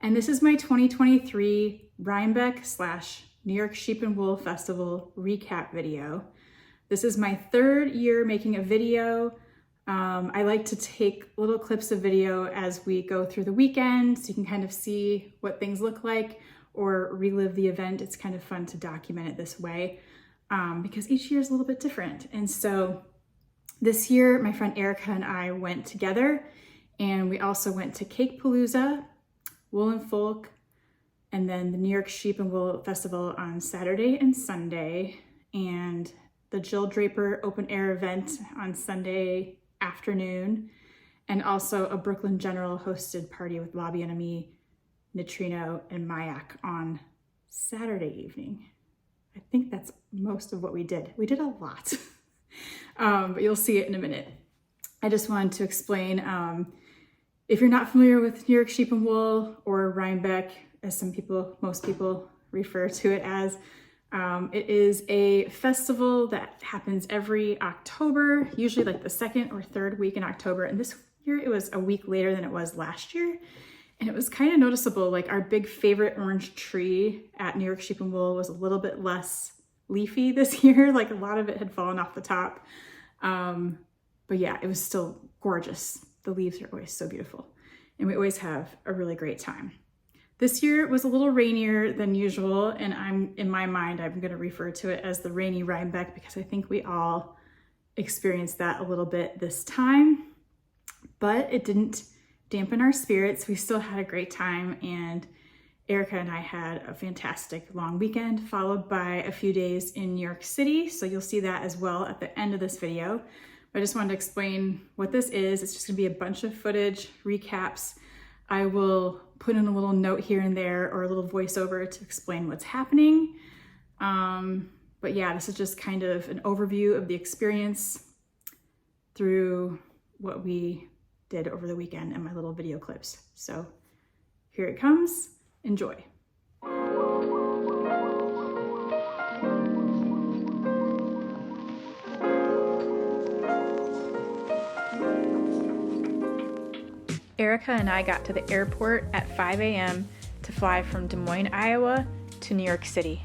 and this is my 2023 Rhinebeck / New York Sheep and Wool Festival recap video. This is my third year making a video. I like to take little clips of video as we go through the weekend so you can kind of see what things look like or relive the event. It's kind of fun to document it this way because each year is a little bit different. And so this year, my friend Erica and I went together, and we also went to Cakepalooza, Wool and Folk, and then the New York Sheep and Wool Festival on Saturday and Sunday, and the Jill Draper open air event on Sunday afternoon, and also a Brooklyn General hosted party with Lobby Enemy, Neutrino, and Mayak on Saturday evening. I think that's most of what we did. We did a lot, but you'll see it in a minute. I just wanted to explain, if you're not familiar with New York Sheep and Wool or Rhinebeck, as most people refer to it as, it is a festival that happens every October, usually like the second or third week in October. And this year it was a week later than it was last year. And it was kind of noticeable, like our big favorite orange tree at New York Sheep and Wool was a little bit less leafy this year. Like a lot of it had fallen off the top. But yeah, it was still gorgeous. The leaves are always so beautiful. And we always have a really great time. This year was a little rainier than usual, and in my mind, I'm going to refer to it as the rainy Rhinebeck because I think we all experienced that a little bit this time, but it didn't dampen our spirits. We still had a great time, and Erica and I had a fantastic long weekend followed by a few days in New York City, so you'll see that as well at the end of this video. But I just wanted to explain what this is. It's just going to be a bunch of footage, recaps. I will put in a little note here and there or a little voiceover to explain what's happening. But yeah, this is just kind of an overview of the experience through what we did over the weekend and my little video clips. So here it comes. Enjoy. Erica and I got to the airport at 5 a.m. to fly from Des Moines, Iowa to New York City.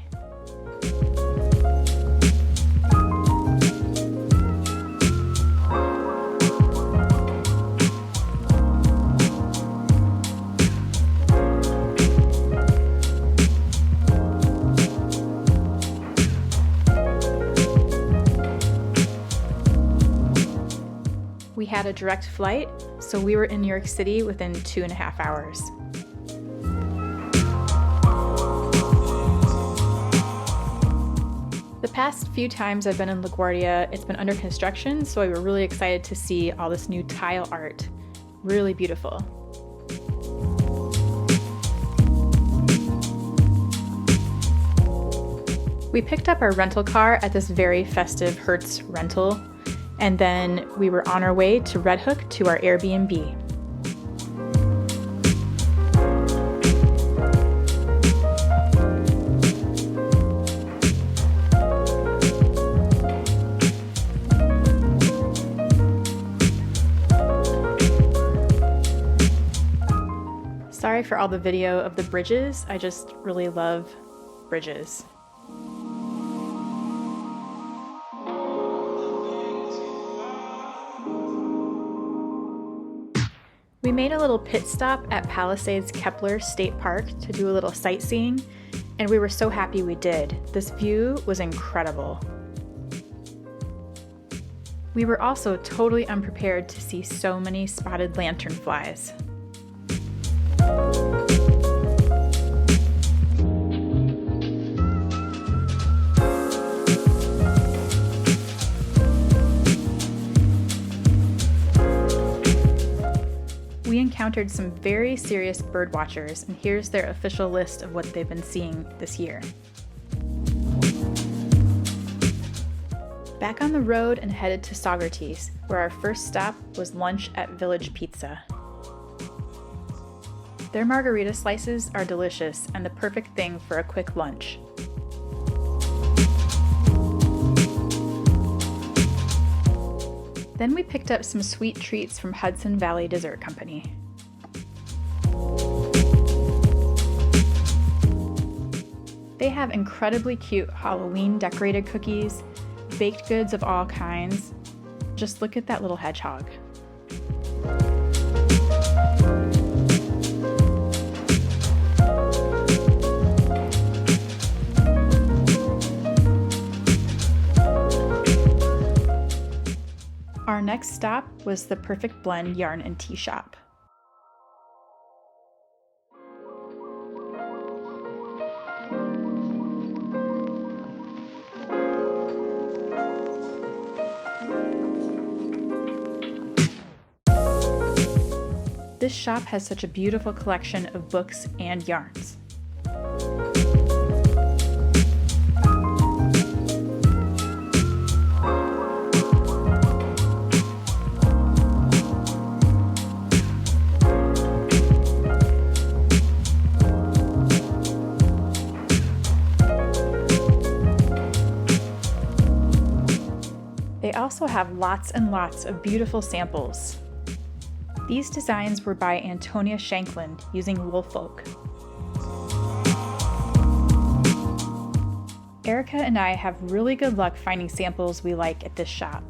We had a direct flight, so we were in New York City within 2.5 hours. The past few times I've been in LaGuardia, it's been under construction, so we were really excited to see all this new tile art. Really beautiful. We picked up our rental car at this very festive Hertz rental, and then we were on our way to Red Hook to our Airbnb. Sorry for all the video of the bridges. I just really love bridges. We made a little pit stop at Palisades Kepler State Park to do a little sightseeing, and we were so happy we did. This view was incredible. We were also totally unprepared to see so many spotted lanternflies. We encountered some very serious bird watchers, and here's their official list of what they've been seeing this year. Back on the road and headed to Saugerties, where our first stop was lunch at Village Pizza. Their margarita slices are delicious and the perfect thing for a quick lunch. Then we picked up some sweet treats from Hudson Valley Dessert Company. They have incredibly cute Halloween decorated cookies, baked goods of all kinds. Just look at that little hedgehog. Our next stop was the Perfect Blend Yarn and Tea Shop. This shop has such a beautiful collection of books and yarns. They also have lots and lots of beautiful samples. These designs were by Antonia Shanklin using Woolfolk. Erica and I have really good luck finding samples we like at this shop.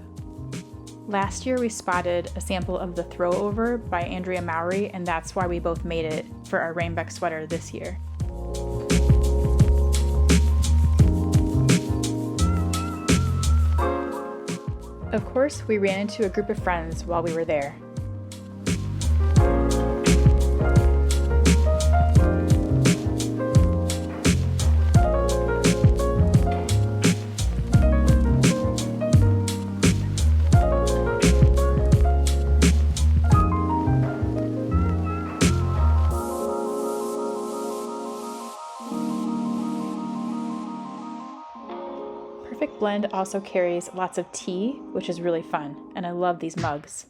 Last year we spotted a sample of the Throwover by Andrea Mowry, and that's why we both made it for our Rhinebeck sweater this year. Of course, we ran into a group of friends while we were there. Perfect Blend also carries lots of tea, which is really fun, and I love these mugs.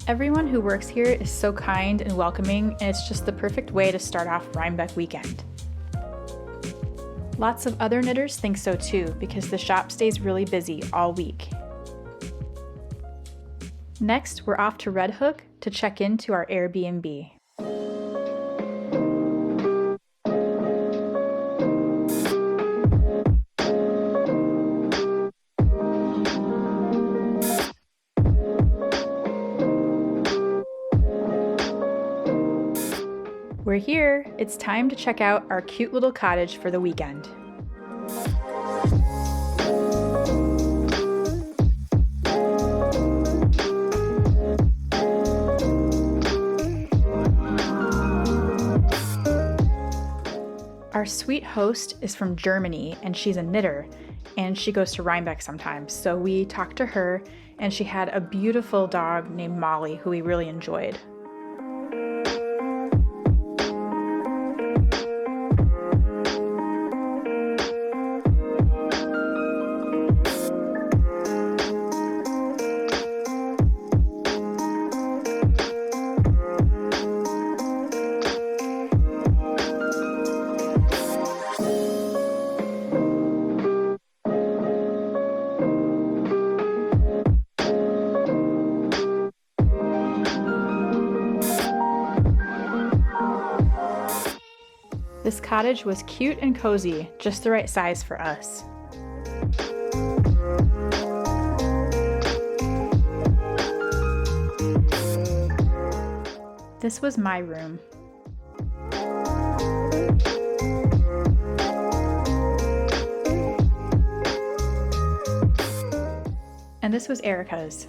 Everyone who works here is so kind and welcoming, and it's just the perfect way to start off Rhinebeck weekend. Lots of other knitters think so too, because the shop stays really busy all week. Next, we're off to Red Hook to check into our Airbnb. We're here. It's time to check out our cute little cottage for the weekend. Our sweet host is from Germany, and she's a knitter, and she goes to Rhinebeck sometimes. So we talked to her, and she had a beautiful dog named Molly, who we really enjoyed. This cottage was cute and cozy, just the right size for us. This was my room. And this was Erica's.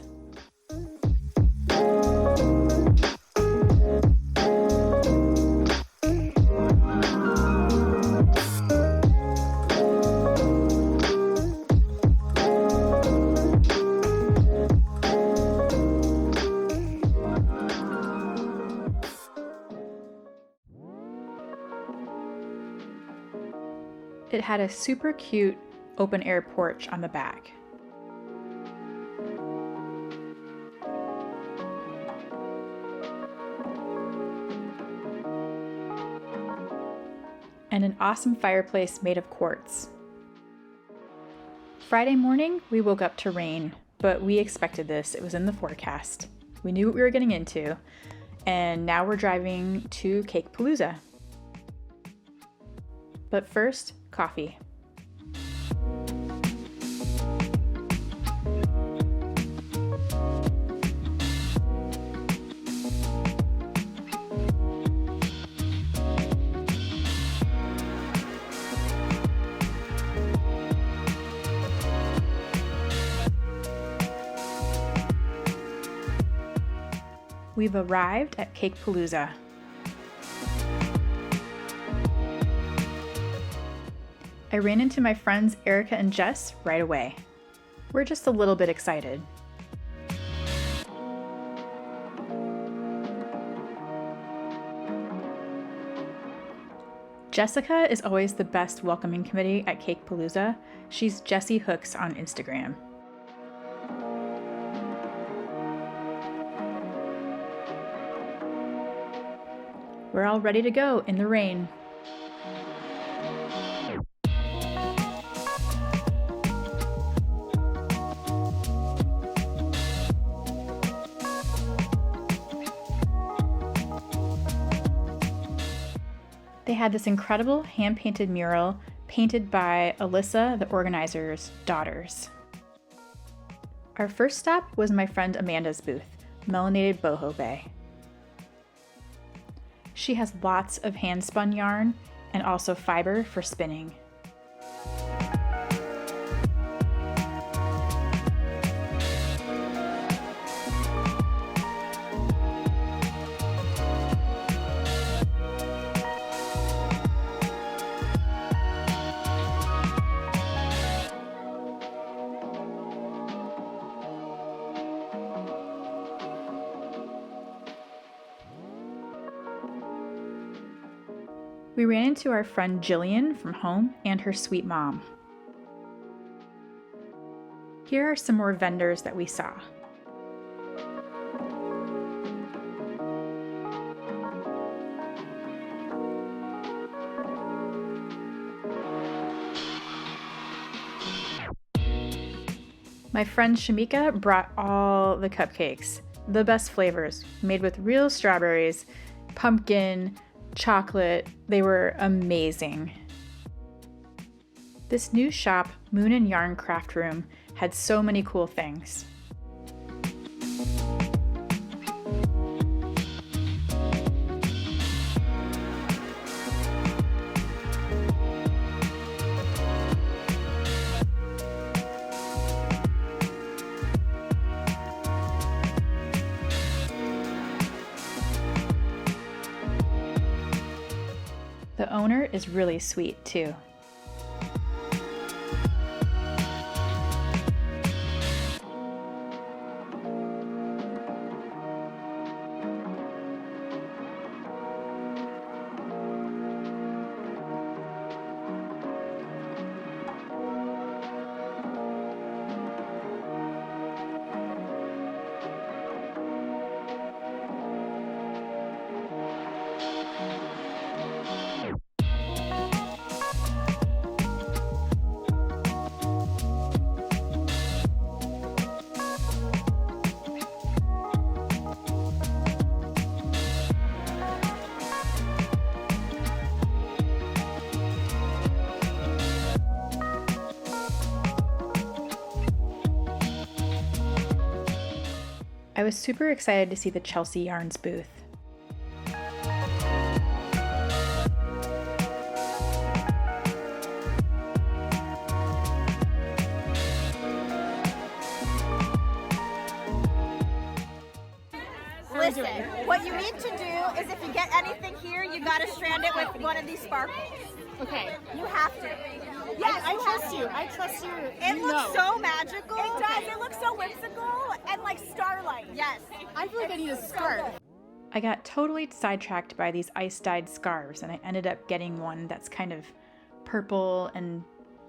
It had a super cute open air porch on the back. And an awesome fireplace made of quartz. Friday morning, we woke up to rain, but we expected this. It was in the forecast. We knew what we were getting into. and now we're driving to Cakepalooza. But first, coffee. We've arrived at Cakepalooza. I ran into my friends Erica and Jess right away. We're just a little bit excited. Jessica is always the best welcoming committee at Cakepalooza. She's Jessie Hooks on Instagram. We're all ready to go in the rain. They had this incredible hand-painted mural painted by Alyssa, the organizer's daughters. Our first stop was my friend Amanda's booth, Melanated Boho Bay. She has lots of hand-spun yarn and also fiber for spinning. We ran into our friend Jillian from home and her sweet mom. Here are some more vendors that we saw. My friend Shamika brought all the cupcakes, the best flavors, made with real strawberries, pumpkin, chocolate. They were amazing. This new shop, Moon and Yarn Craft Room, had so many cool things. The owner is really sweet too. I was super excited to see the Chelsea Yarns booth. Listen, what you need to do is if you get anything here, you gotta strand it with one of these sparkles. Okay. You have to. Yes, I trust you. I trust you. It looks so magical. It does. It looks so whimsical and like starlight. Yes. I feel like I need a scarf. I got totally sidetracked by these ice-dyed scarves, and I ended up getting one that's kind of purple and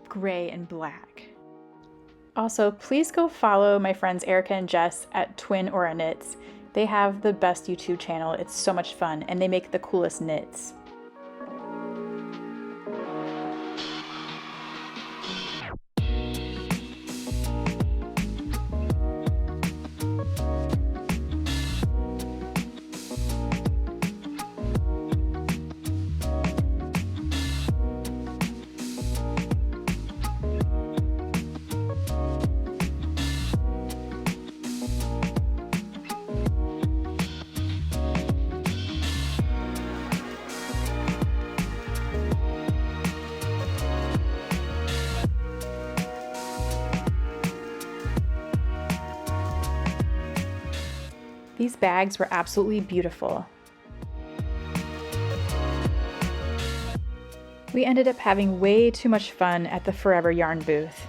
gray and black. Also, please go follow my friends Erica and Jess at Twin Aura Knits. They have the best YouTube channel. It's so much fun, and they make the coolest knits. These bags were absolutely beautiful. We ended up having way too much fun at the Forever Yarn booth.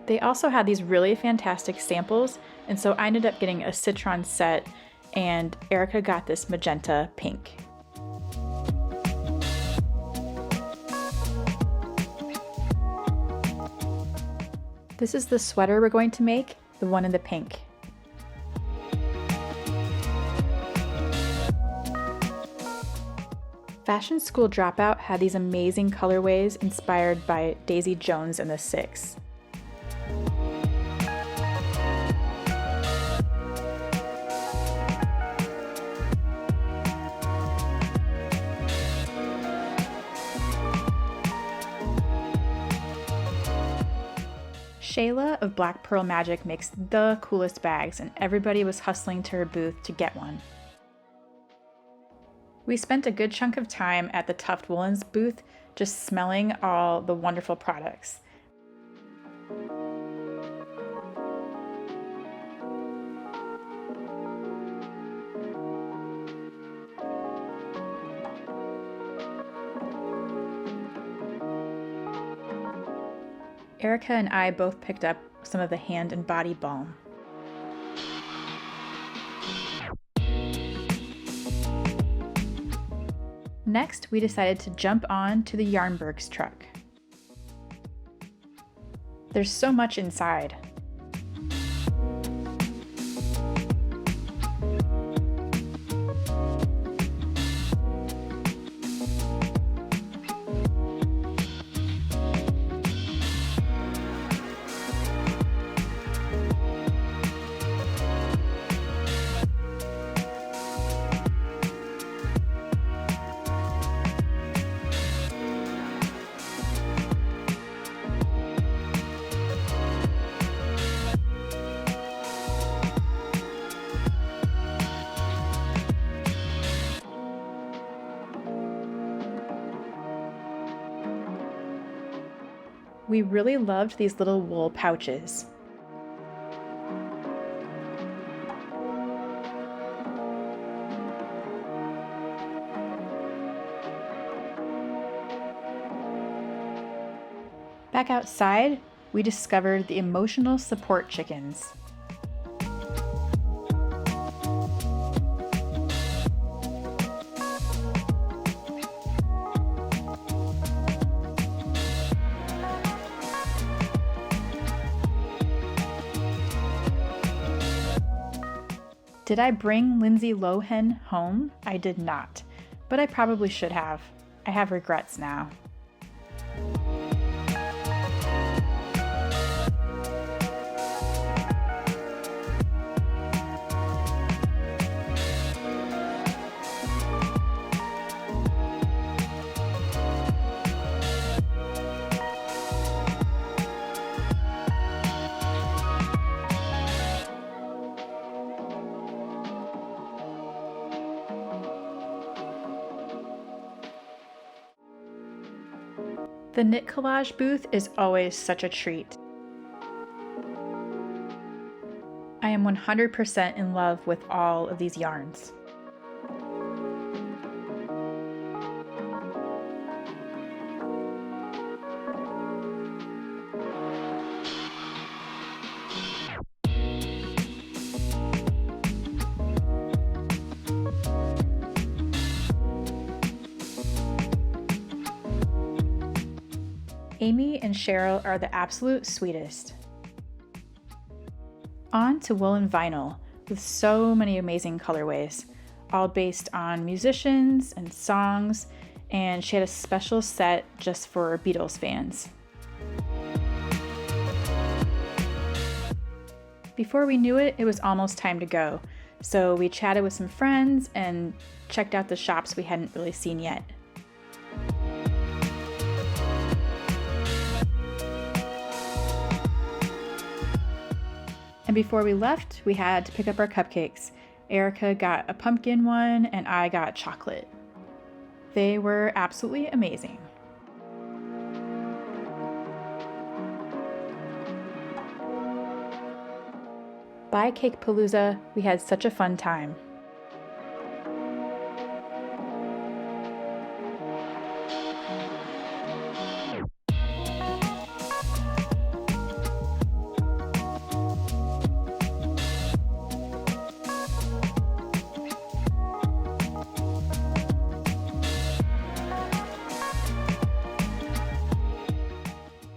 They also had these really fantastic samples, and so I ended up getting a citron set, and Erica got this magenta pink. This is the sweater we're going to make, the one in the pink. Fashion School Dropout had these amazing colorways inspired by Daisy Jones and the Six. Shayla of Black Pearl Magic makes the coolest bags, and everybody was hustling to her booth to get one. We spent a good chunk of time at the Tuft Woolens booth just smelling all the wonderful products. Erica and I both picked up some of the hand and body balm. Next, we decided to jump on to the Yarnberg's truck. There's so much inside. We really loved these little wool pouches. Back outside, we discovered the emotional support chickens. Did I bring Lindsay Lohan home? I did not, but I probably should have. I have regrets now. The Knit Collage booth is always such a treat. I am 100% in love with all of these yarns. Amy and Cheryl are the absolute sweetest. On to wool and vinyl, with so many amazing colorways, all based on musicians and songs, and she had a special set just for Beatles fans. Before we knew it, it was almost time to go, so we chatted with some friends and checked out the shops we hadn't really seen yet. before we left, we had to pick up our cupcakes. Erica got a pumpkin one and I got chocolate. They were absolutely amazing. By Cakepalooza, we had such a fun time.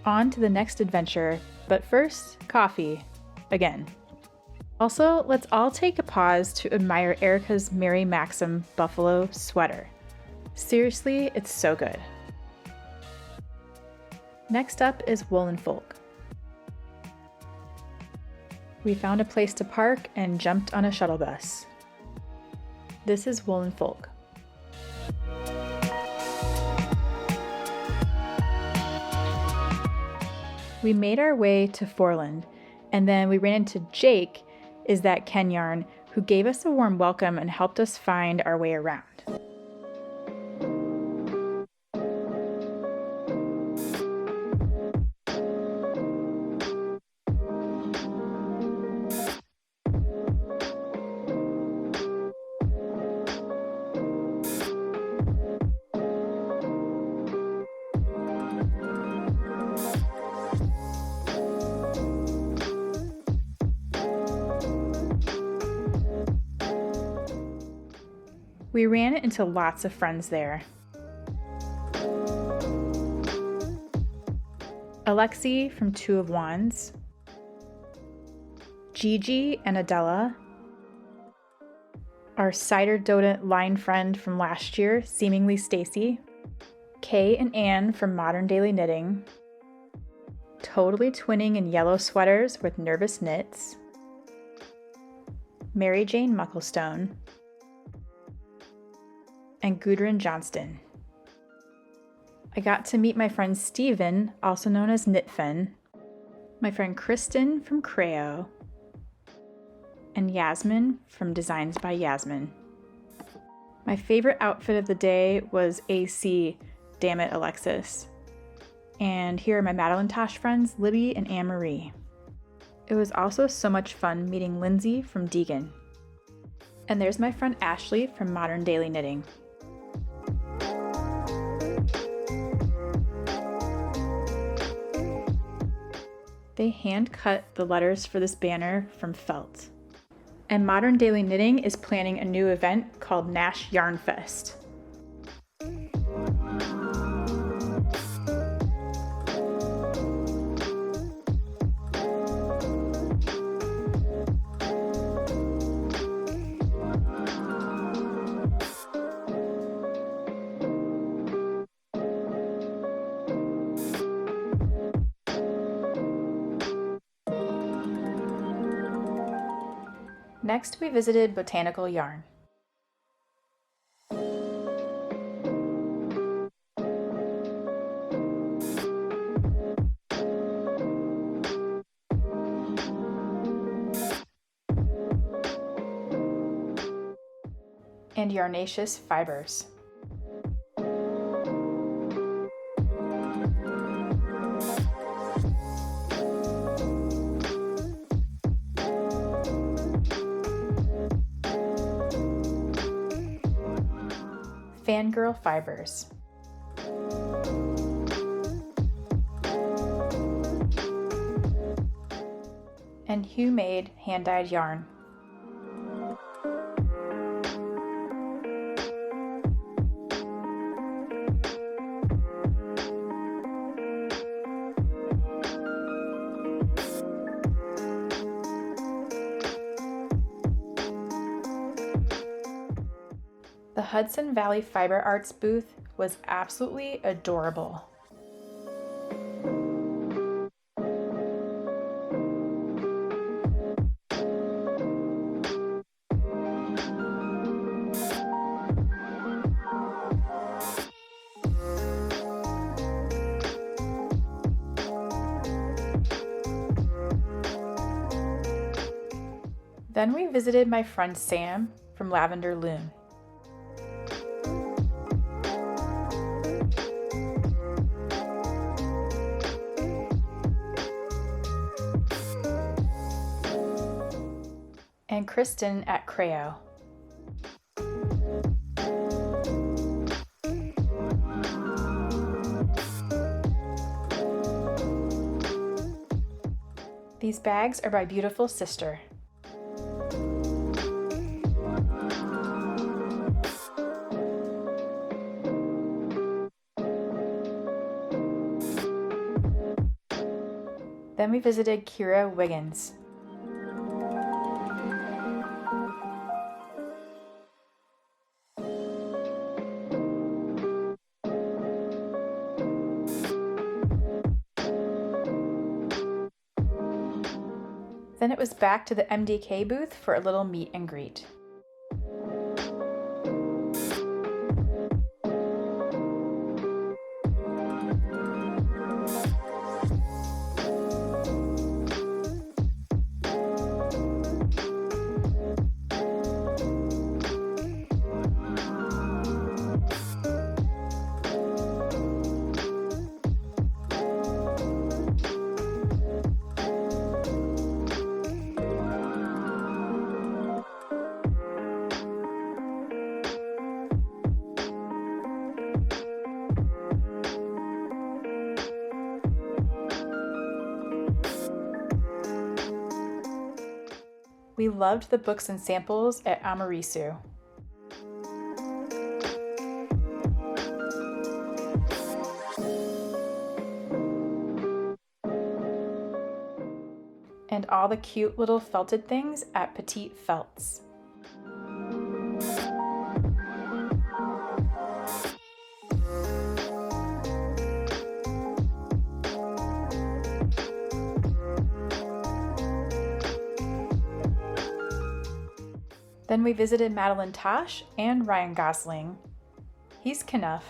On to the next adventure, but first, coffee. Again. Also, let's all take a pause to admire Erica's Mary Maxim buffalo sweater. Seriously, it's so good. Next up is Woolen Folk. We found a place to park and jumped on a shuttle bus. This is Woolen Folk. We made our way to Foreland, and then we ran into Jake, is that Ken Yarn, who gave us a warm welcome and helped us find our way around. We ran into lots of friends there. Alexi from Two of Wands, Gigi and Adela, our cider donut line friend from last year, seemingly Stacy, Kay and Anne from Modern Daily Knitting, totally twinning in yellow sweaters with nervous knits, Mary Jane Mucklestone, and Gudrun Johnston. I got to meet my friend Steven, also known as Knitfen, my friend Kristen from Creo, and Yasmin from Designs by Yasmin. My favorite outfit of the day was AC, Damn It Alexis. And here are my Madeline Tosh friends, Libby and Anne-Marie. It was also so much fun meeting Lindsay from Deegan. And there's my friend Ashley from Modern Daily Knitting. They hand cut the letters for this banner from felt. And Modern Daily Knitting is planning a new event called Nash Yarn Fest. Next, we visited Botanical Yarn. And Yarnaceous Fibers. Fangirl Fibers. And Hugh Made hand-dyed yarn. The Hudson Valley Fiber Arts booth was absolutely adorable. Then we visited my friend Sam from Lavender Loom. And Kristen at Creo. These bags are by Beautiful Sister. Then we visited Kira Wiggins. Then it was back to the MDK booth for a little meet and greet. We loved the books and samples at Amarisu. And all the cute little felted things at Petite Felts. Then we visited Madeline Tosh and Ryan Gosling. He's Knuff.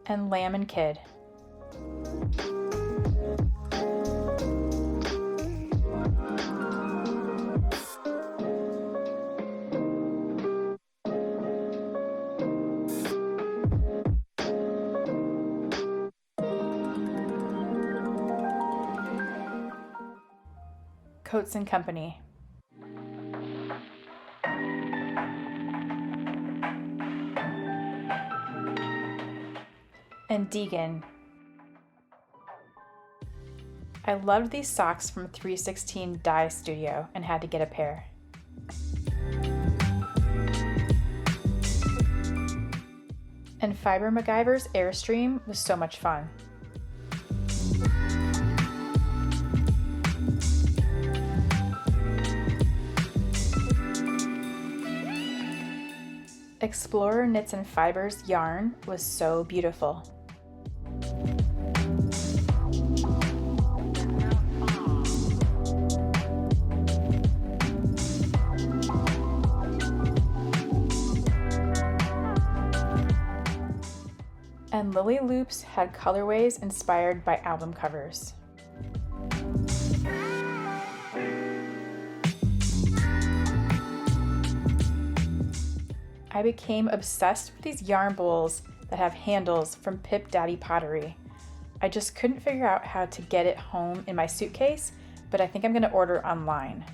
And Lamb and Kid. Coats and Company. And Deegan. I loved these socks from 316 Dye Studio and had to get a pair. And Fiber MacGyver's Airstream was so much fun. Explorer Knits and Fibers yarn was so beautiful. And Lily Loops had colorways inspired by album covers. I became obsessed with these yarn bowls that have handles from Pip Daddy Pottery. I just couldn't figure out how to get it home in my suitcase, but I think I'm going to order online.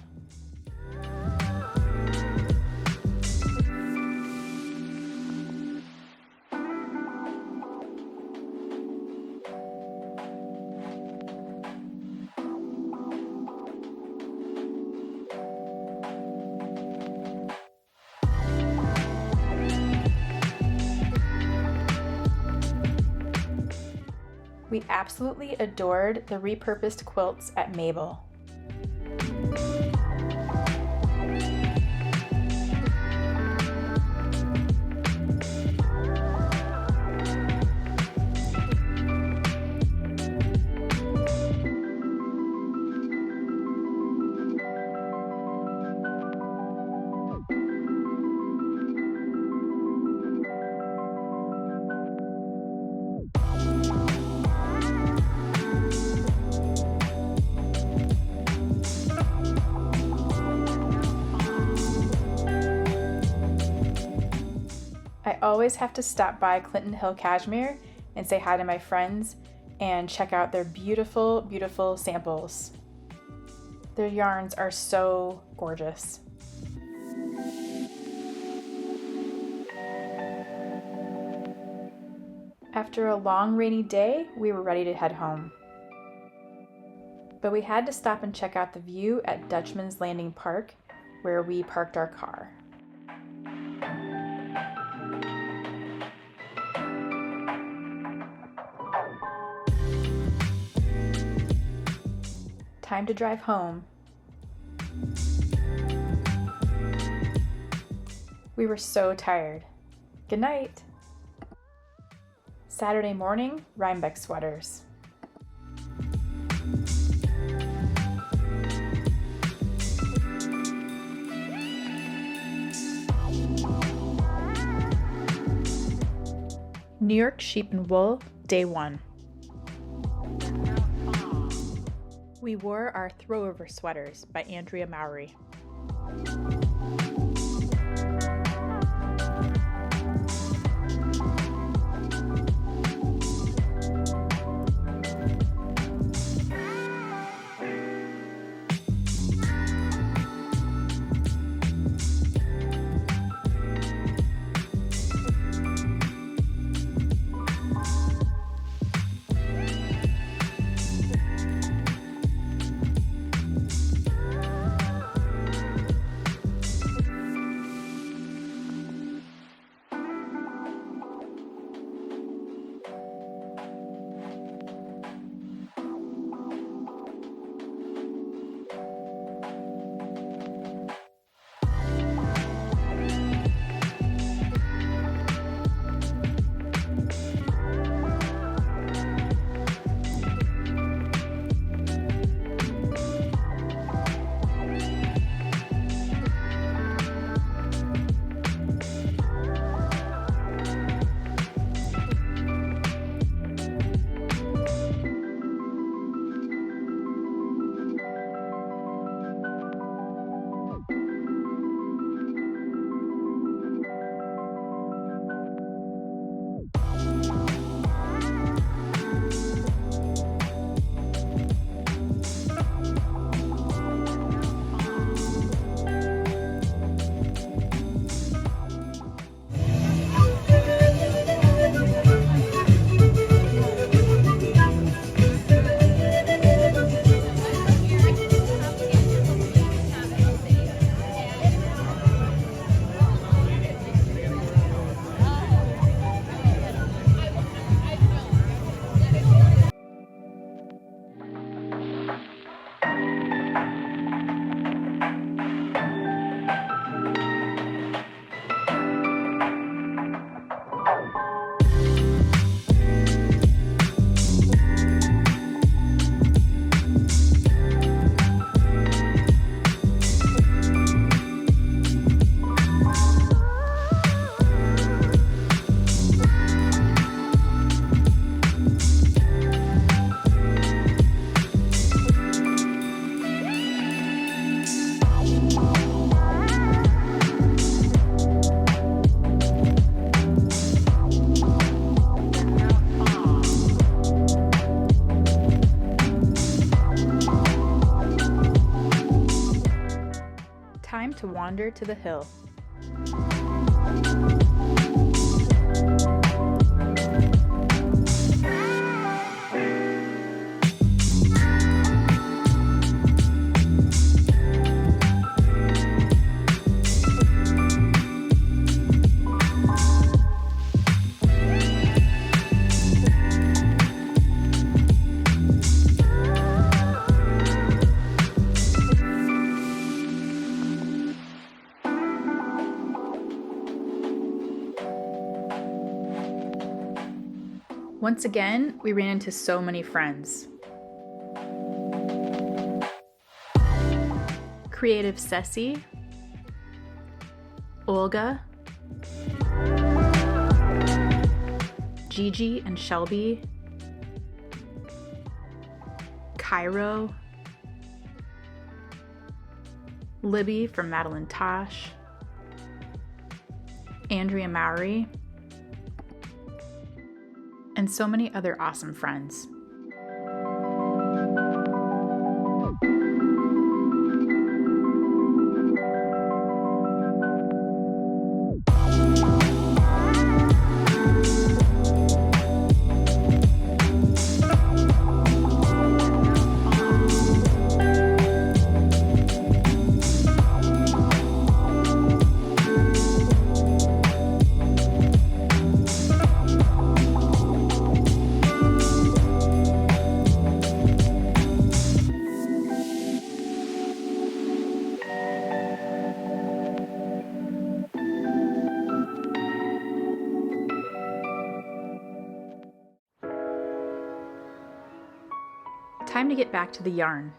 We absolutely adored the repurposed quilts at Mabel. I always have to stop by Clinton Hill Cashmere and say hi to my friends and check out their beautiful, beautiful samples. Their yarns are so gorgeous. After a long rainy day, we were ready to head home. But we had to stop and check out the view at Dutchman's Landing Park, where we parked our car. Time to drive home. We were so tired. Good night. Saturday morning, Rhinebeck sweaters. New York Sheep and Wool, Day 1. We wore our throwover sweaters by Andrea Mowry. Time to wander to the hill. Once again, we ran into so many friends. Creative Ceci, Olga, Gigi and Shelby, Cairo, Libby from Madeline Tosh, Andrea Mowry, and so many other awesome friends. Time to get back to the yarn.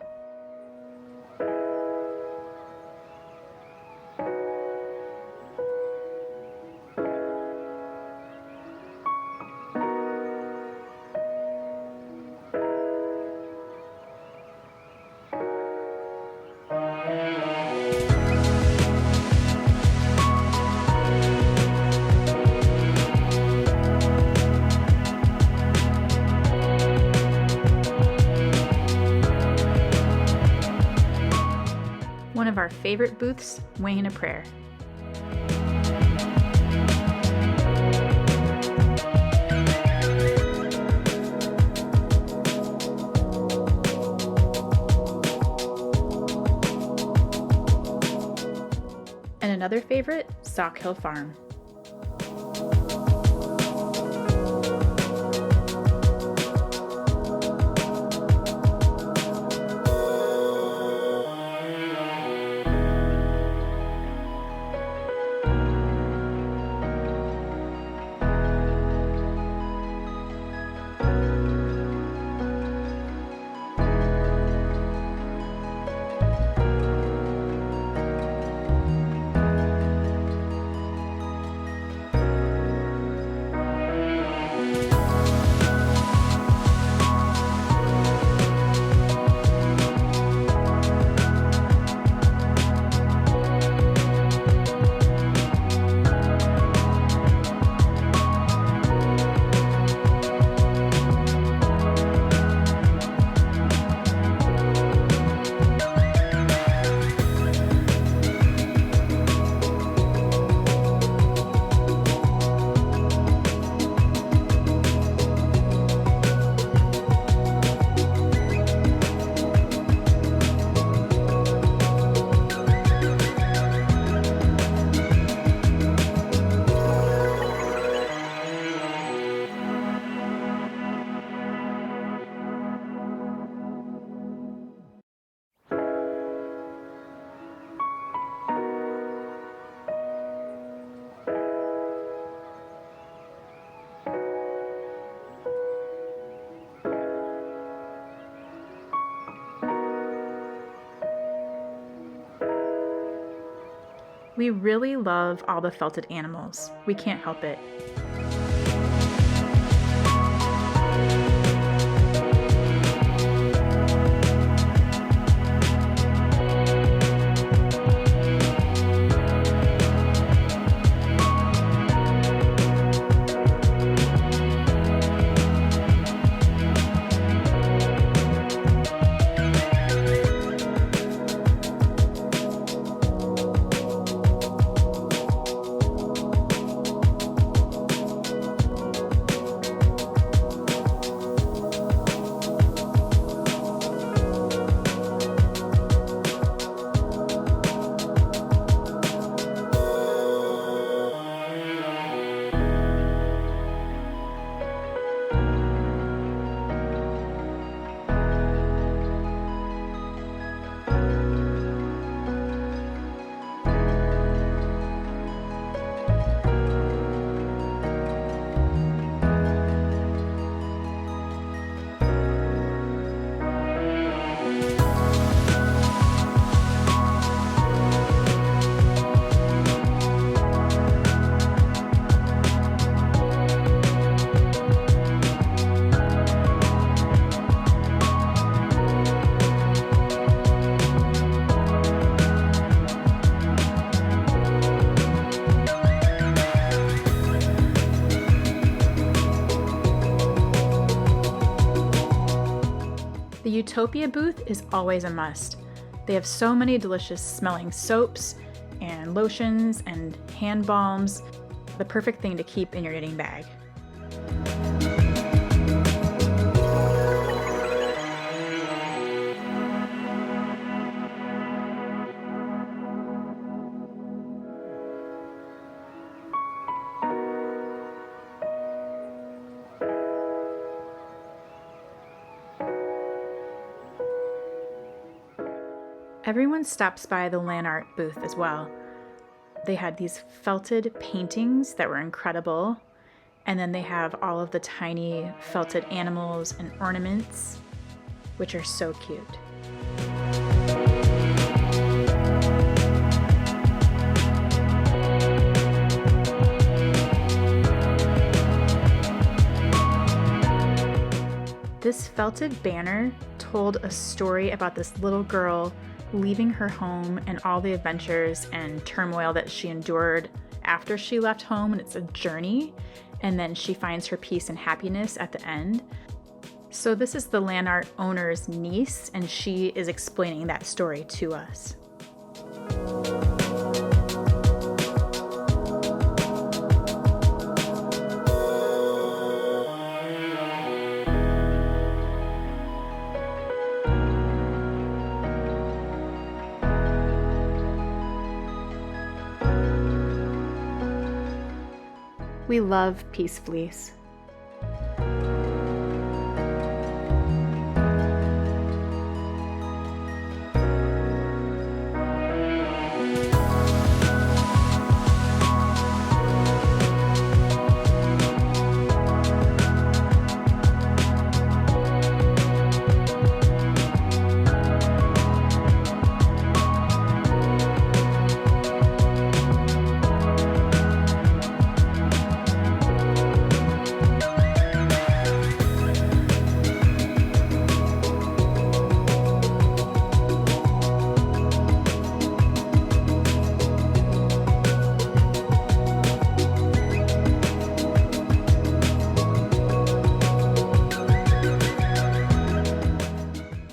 One of our favorite booths, Weighing a Prayer. And another favorite, Sock Hill Farm. We really love all the felted animals. We can't help it. The Utopia booth is always a must. They have so many delicious smelling soaps and lotions and hand balms, the perfect thing to keep in your knitting bag. Everyone stops by the land art booth as well. They had these felted paintings that were incredible, and then they have all of the tiny felted animals and ornaments, which are so cute. This felted banner told a story about this little girl leaving her home and all the adventures and turmoil that she endured after she left home, and it's a journey, and then she finds her peace and happiness at the end. So this is the land art owner's niece, and she is explaining that story to us. We love Peace Fleece.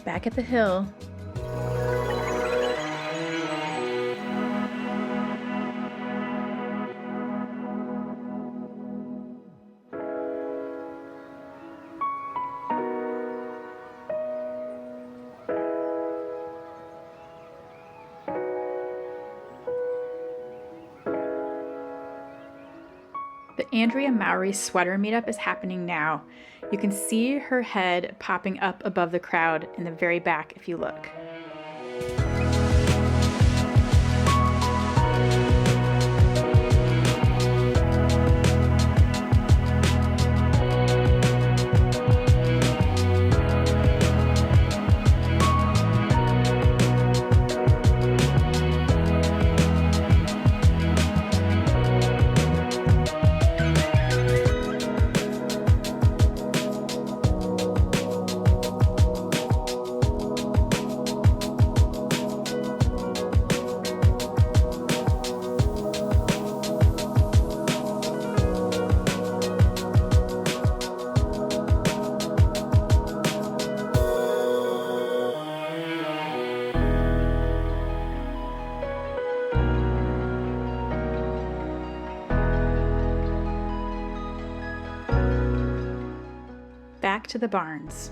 Back at the hill, the Andrea Mowry sweater meetup is happening now. You can see her head popping up above the crowd in the very back if you look. Back to the barns.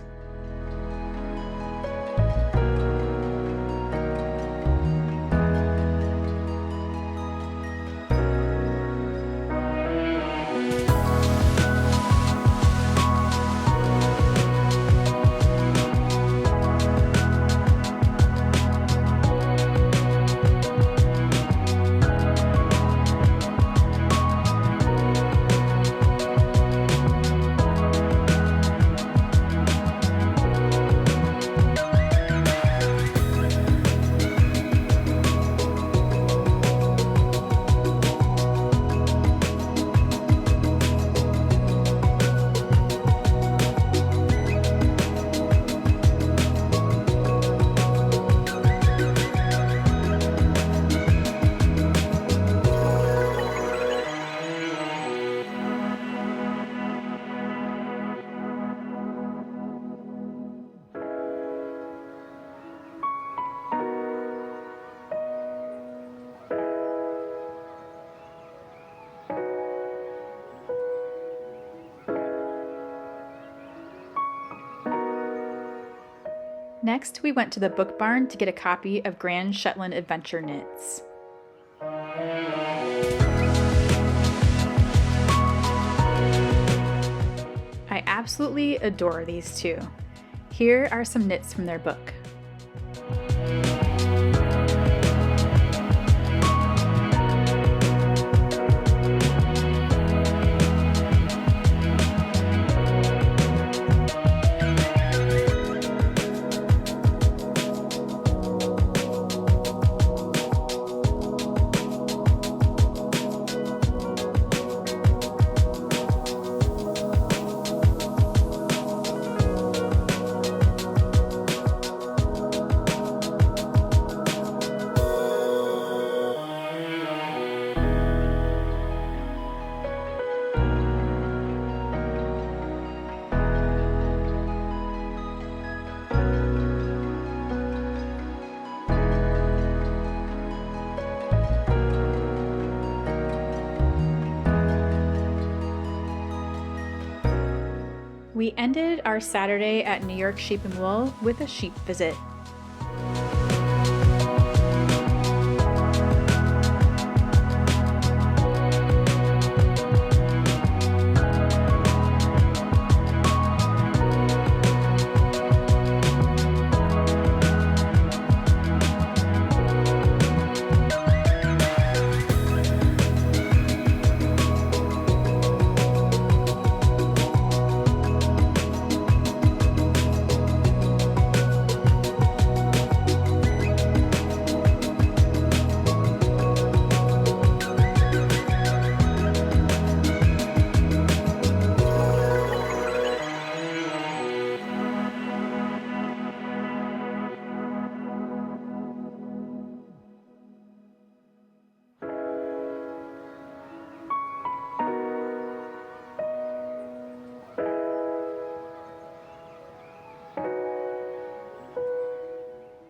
Next, we went to the book barn to get a copy of Grand Shetland Adventure Knits. I absolutely adore these two. Here are some knits from their book. We ended our Saturday at New York Sheep and Wool with a sheep visit.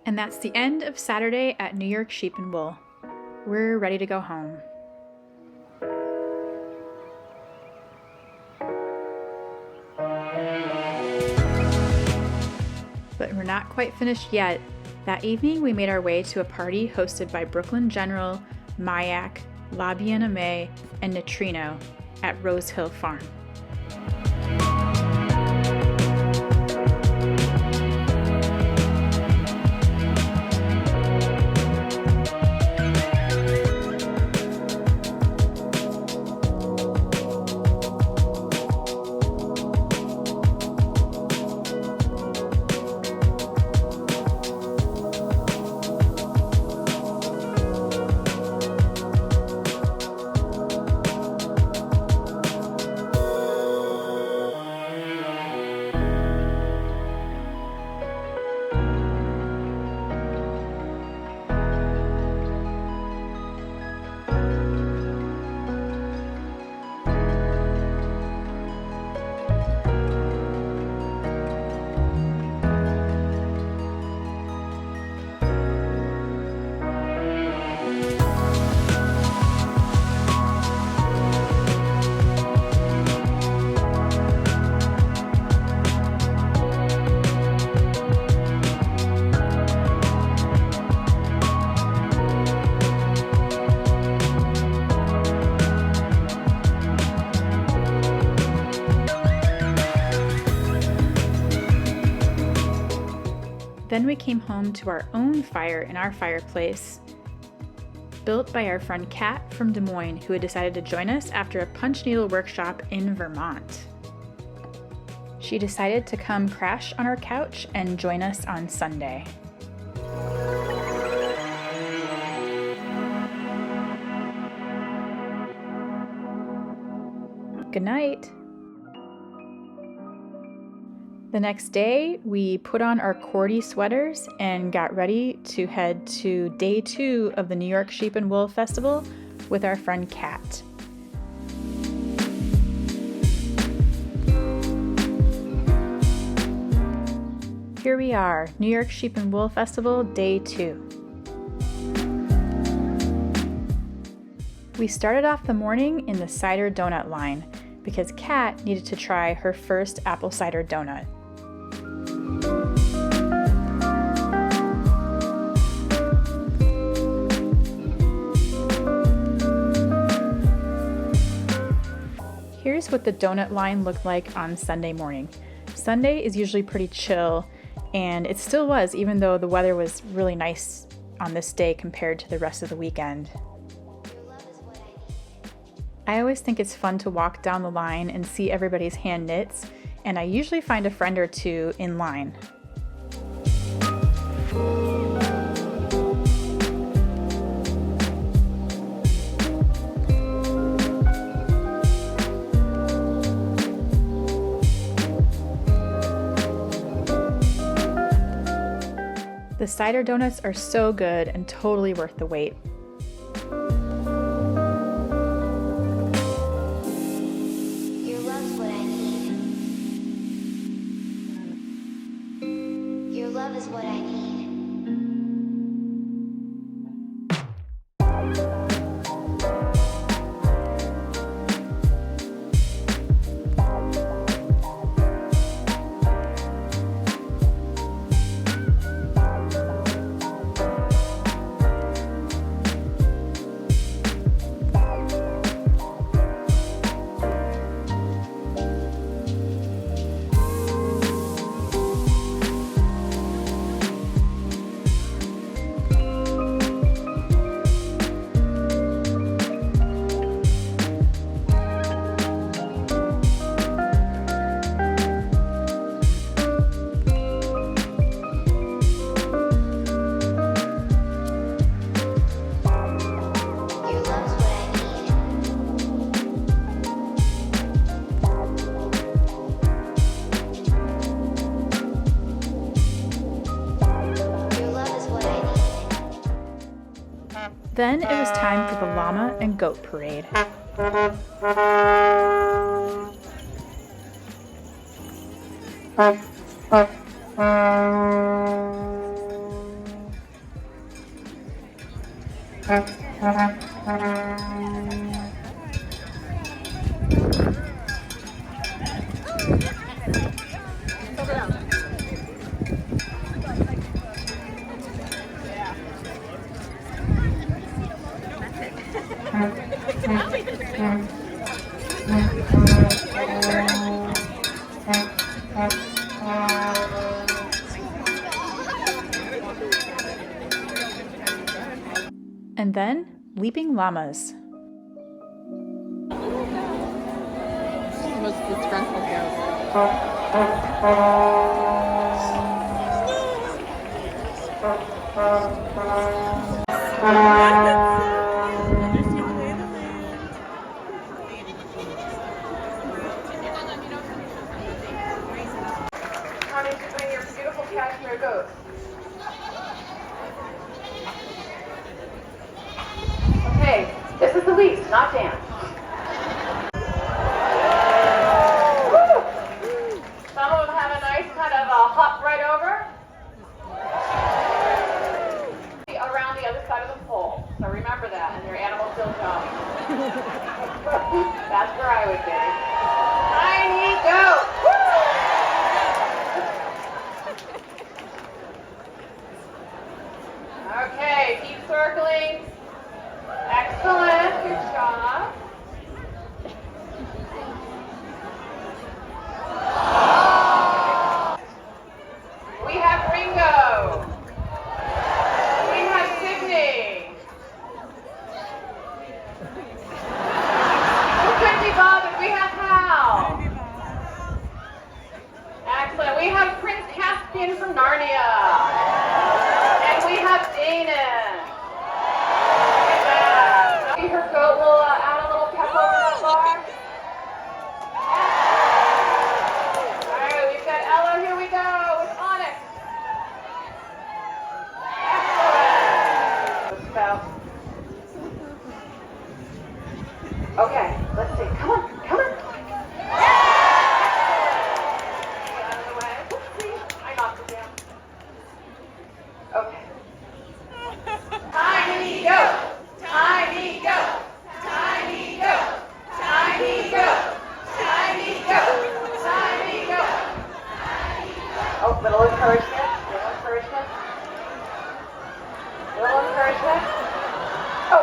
And that's the end of Saturday at New York Sheep and Wool. We're ready to go home. But we're not quite finished yet. That evening, we made our way to a party hosted by Brooklyn General, Mayak, La Bien-Aimée, and Neutrino at Rose Hill Farm. Then we came home to our own fire in our fireplace, built by our friend Kat from Des Moines, who had decided to join us after a punch needle workshop in Vermont. She decided to come crash on our couch and join us on Sunday. Good night. The next day, we put on our cordy sweaters and got ready to head to day 2 of the New York Sheep and Wool Festival with our friend Kat. Here we are, New York Sheep and Wool Festival, day 2. We started off the morning in the cider donut line because Kat needed to try her first apple cider donut. what the donut line looked like on Sunday morning. Sunday is usually pretty chill, and it still was, even though the weather was really nice on this day compared to the rest of the weekend. I always think it's fun to walk down the line and see everybody's hand knits, and I usually find a friend or two in line. The cider donuts are so good and totally worth the wait. Your love's what I need. Your love is what I need. Then it was time for the llama and goat parade. And then leaping llamas. Most disgruntled goat. How did you bring your beautiful cashmere goats? Okay, this is the least, not dance. Woo! Some of them have a nice kind of hop right over. Around the other side of the pole. So remember that, and your animal still jump. That's where I would be. Tiny goat! Okay, keep circling. Excellent, good job. We have Ringo. We have Sydney. Who couldn't be bothered? We have Hal. Excellent. We have Prince Caspian from Narnia. And we have Dana. Her goat will add a little pep over that bar. Alright, we've got Ella, here we go, with Onyx. Excellent. Okay, let's see, come on. Get out of the way. Whoopsie, I knocked it down. Okay. Tiny goat. Tiny goat, tiny goat, tiny goat, tiny goat, tiny goat. Oh, little encouragement, little encouragement. Little encouragement. Oh!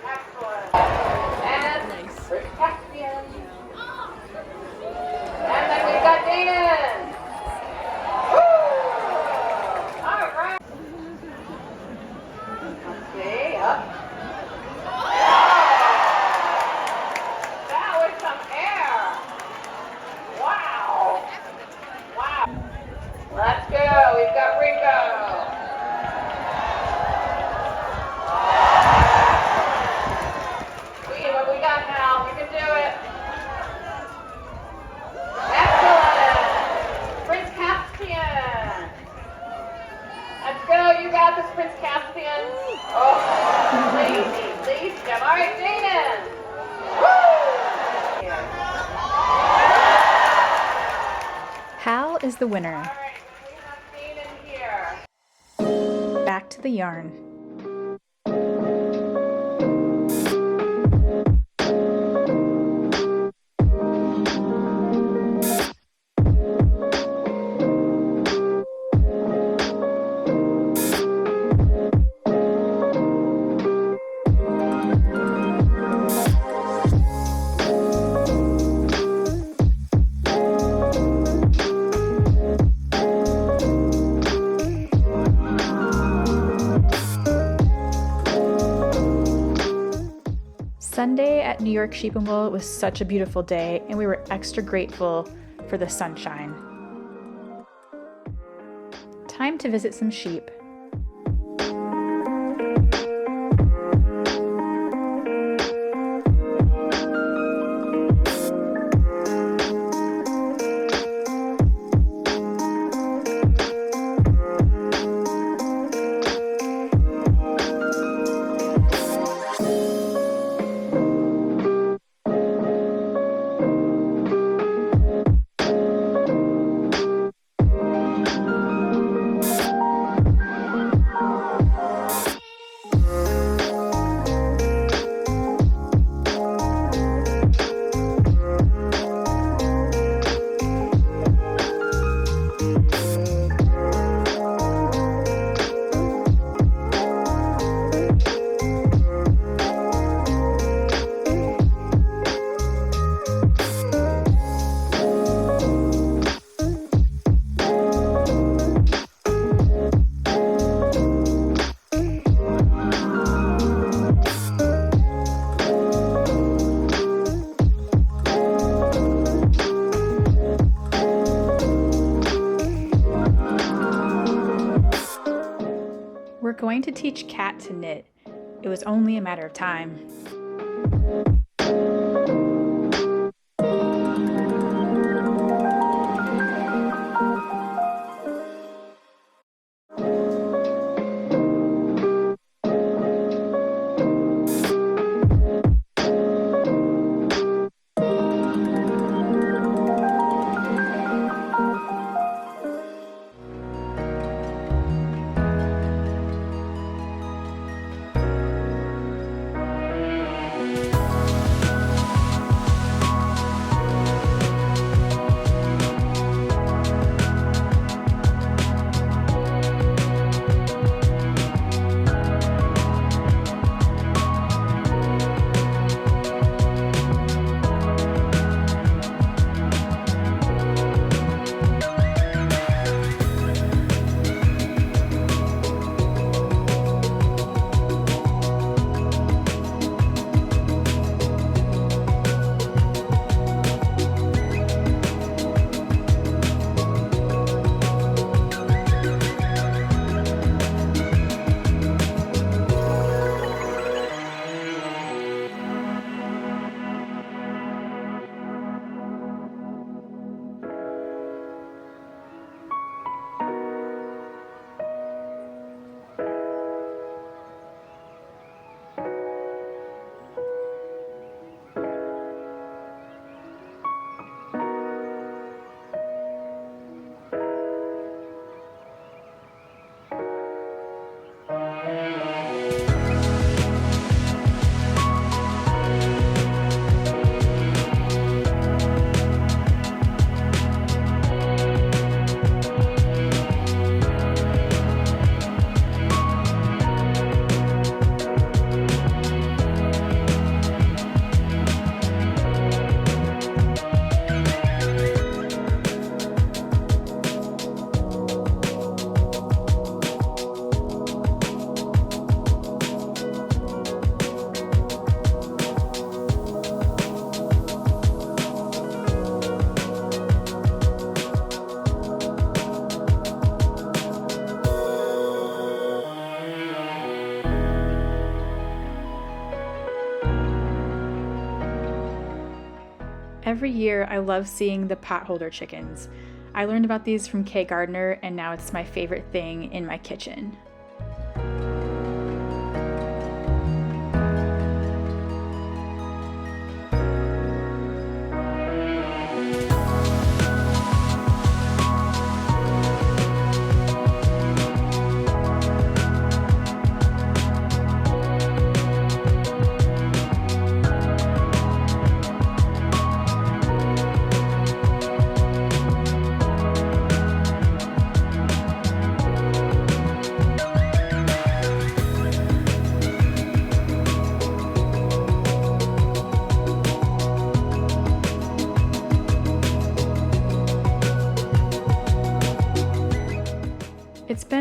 Excellent. is the winner. Back to the yarn. Sunday at New York Sheep and Wool was such a beautiful day, and we were extra grateful for the sunshine. Time to visit some sheep. We're going to teach Kat to knit. It was only a matter of time. Every year, I love seeing the potholder chickens. I learned about these from Kay Gardner, and now it's my favorite thing in my kitchen.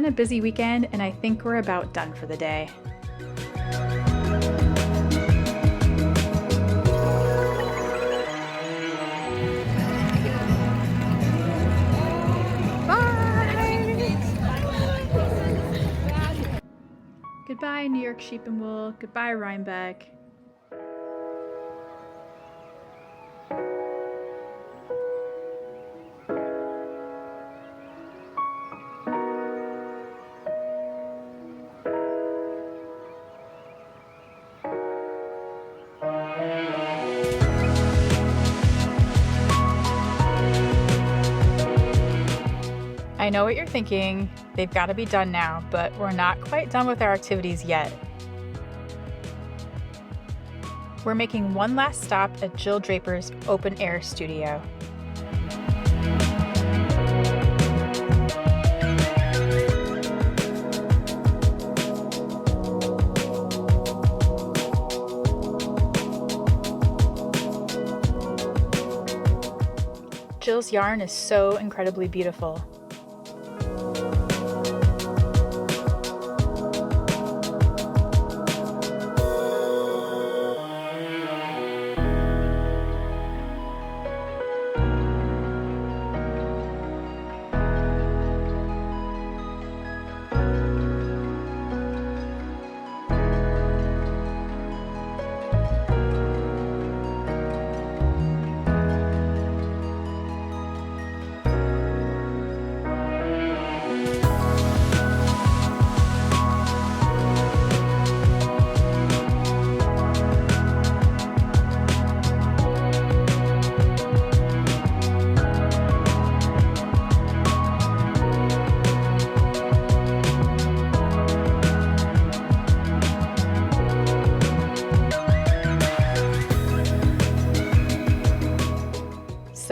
been a busy weekend, and I think we're about done for the day. Goodbye, New York Sheep and Wool. Goodbye, Rhinebeck. I know what you're thinking, they've got to be done now, but we're not quite done with our activities yet. We're making one last stop at Jill Draper's open air studio. Jill's yarn is so incredibly beautiful.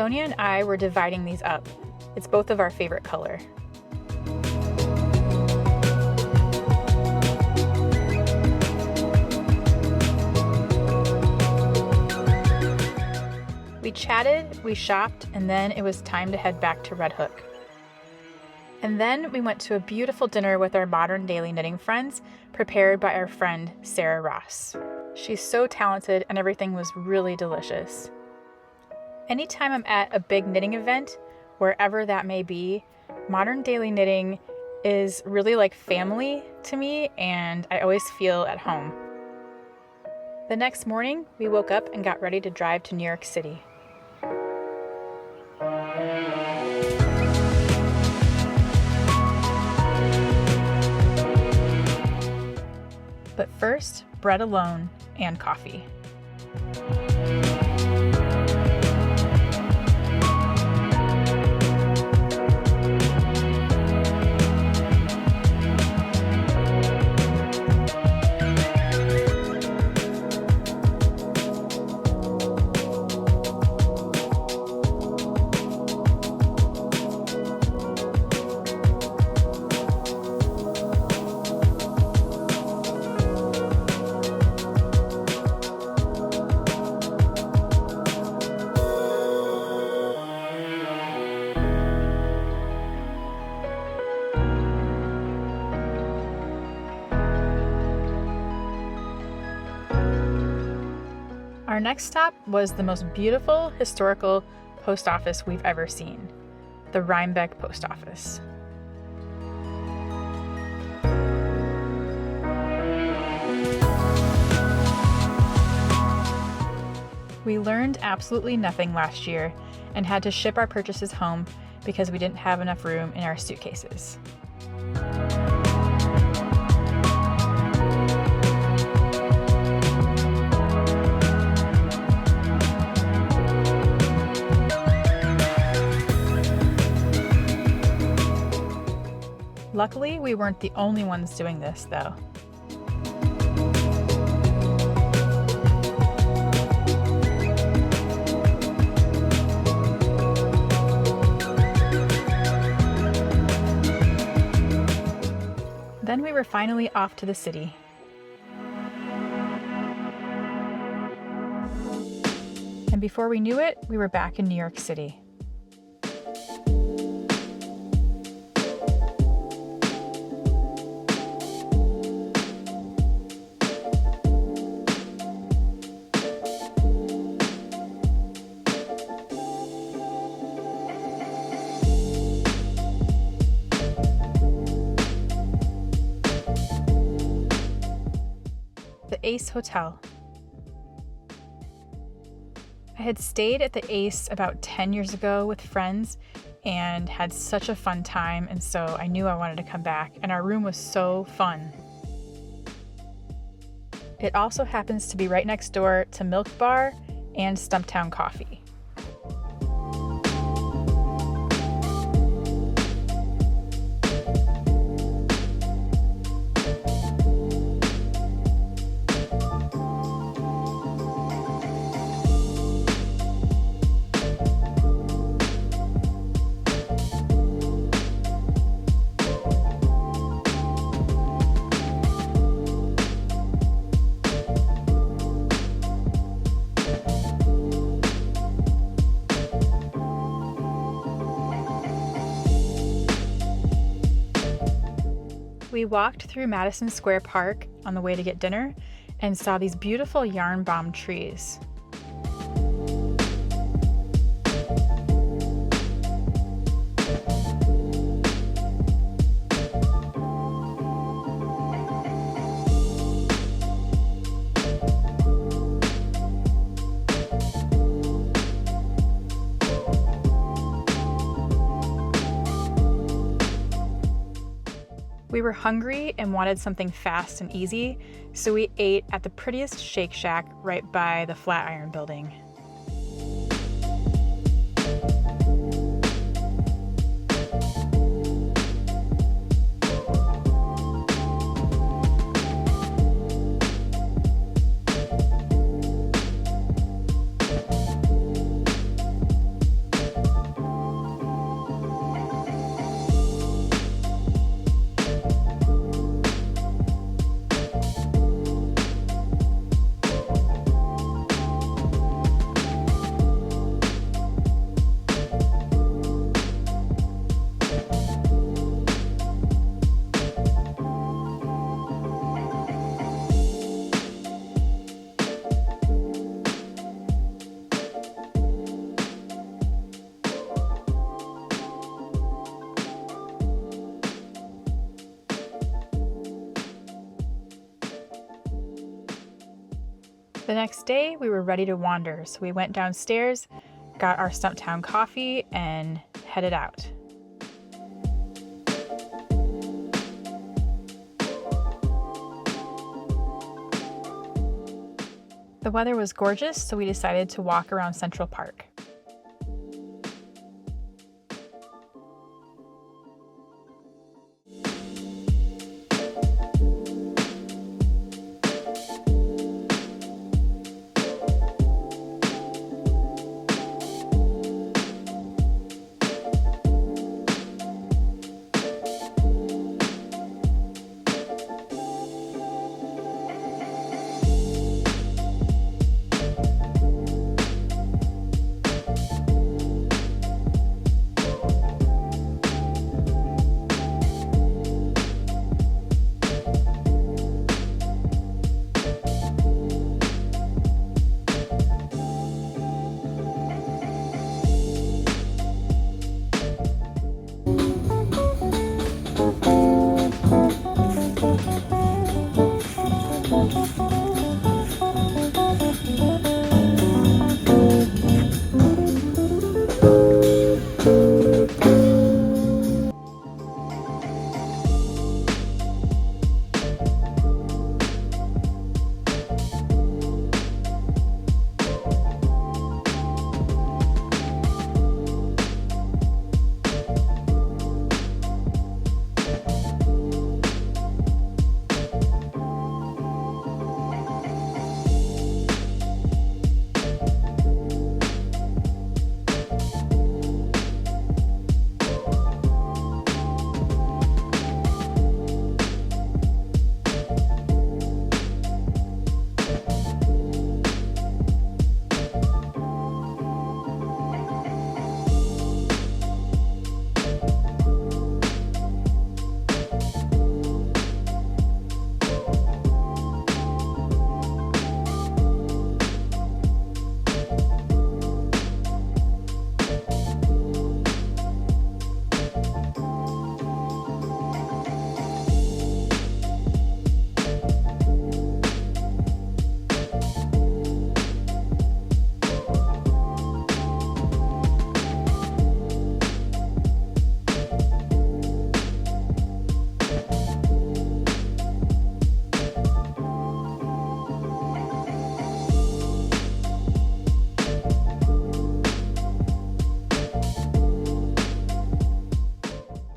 Sonia and I were dividing these up. It's both of our favorite color. We chatted, we shopped, and then it was time to head back to Red Hook. And then we went to a beautiful dinner with our Modern Daily Knitting friends, prepared by our friend Sarah Ross. She's so talented and everything was really delicious. Anytime I'm at a big knitting event, wherever that may be, Modern Daily Knitting is really like family to me, and I always feel at home. The next morning, we woke up and got ready to drive to New York City. But first, bread alone and coffee. Our next stop was the most beautiful historical post office we've ever seen, the Rhinebeck Post Office. We learned absolutely nothing last year and had to ship our purchases home because we didn't have enough room in our suitcases. Luckily, we weren't the only ones doing this, though. Then we were finally off to the city. And before we knew it, we were back in New York City. Ace Hotel. I had stayed at the Ace about 10 years ago with friends and had such a fun time, and so I knew I wanted to come back, and our room was so fun. It also happens to be right next door to Milk Bar and Stumptown Coffee. We walked through Madison Square Park on the way to get dinner and saw these beautiful yarn bomb trees. We were hungry and wanted something fast and easy, so we ate at the prettiest Shake Shack right by the Flatiron Building. The next day, we were ready to wander, so we went downstairs, got our Stumptown coffee, and headed out. The weather was gorgeous, so we decided to walk around Central Park.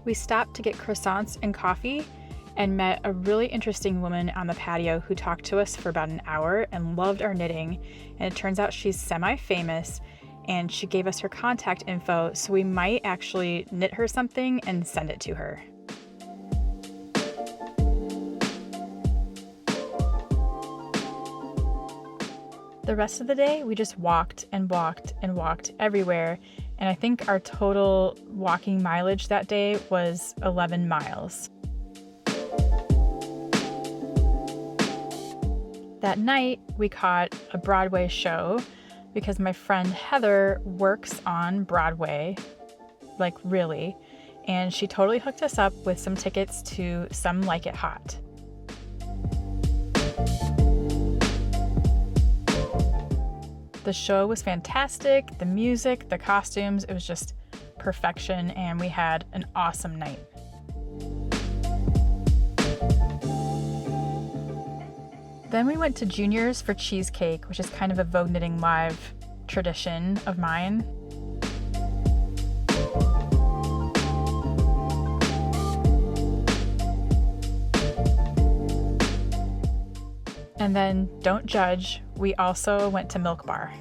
We stopped to get croissants and coffee and met a really interesting woman on the patio who talked to us for about an hour and loved our knitting. And it turns out she's semi-famous and she gave us her contact info, so we might actually knit her something and send it to her. The rest of the day, we just walked and walked and walked everywhere, and I think our total walking mileage that day was 11 miles. That night, we caught a Broadway show because my friend Heather works on Broadway, like really, and she totally hooked us up with some tickets to Some Like It Hot. The show was fantastic, the music, the costumes, it was just perfection, and we had an awesome night. Then we went to Junior's for cheesecake, which is kind of a Vogue Knitting Live tradition of mine. And then, don't judge, we also went to Milk Bar.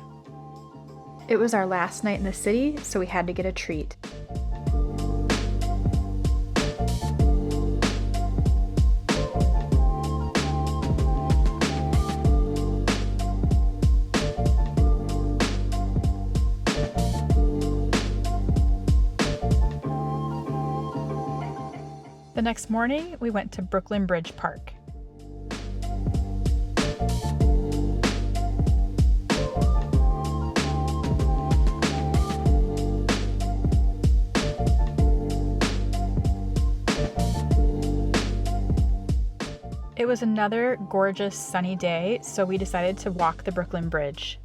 It was our last night in the city, so we had to get a treat. The next morning, we went to Brooklyn Bridge Park. It was another gorgeous sunny day, so we decided to walk the Brooklyn Bridge.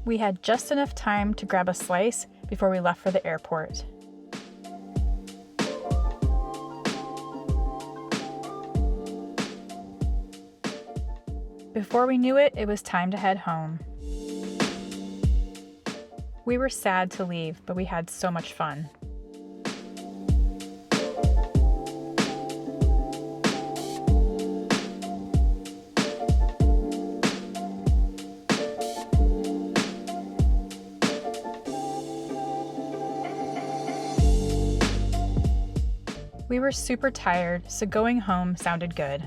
We had just enough time to grab a slice before we left for the airport. Before we knew it, it was time to head home. We were sad to leave, but we had so much fun. We were super tired, so going home sounded good.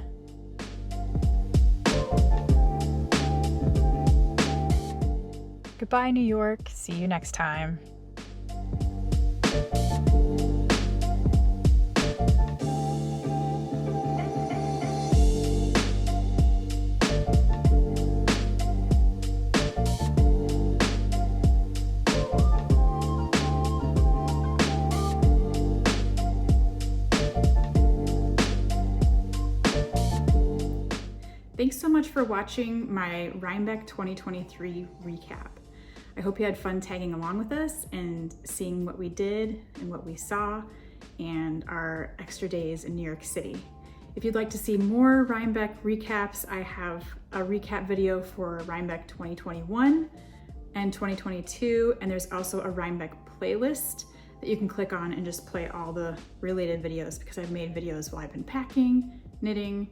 Goodbye, New York. See you next time. Thanks so much for watching my Rhinebeck 2023 recap. I hope you had fun tagging along with us and seeing what we did and what we saw and our extra days in New York City. If you'd like to see more Rhinebeck recaps, I have a recap video for Rhinebeck 2021 and 2022, and there's also a Rhinebeck playlist that you can click on and just play all the related videos, because I've made videos while I've been packing, knitting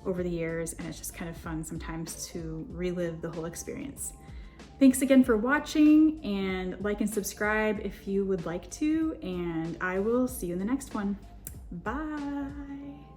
over the years, and it's just kind of fun sometimes to relive the whole experience. Thanks again for watching, and like and subscribe if you would like to, and I will see you in the next one. Bye.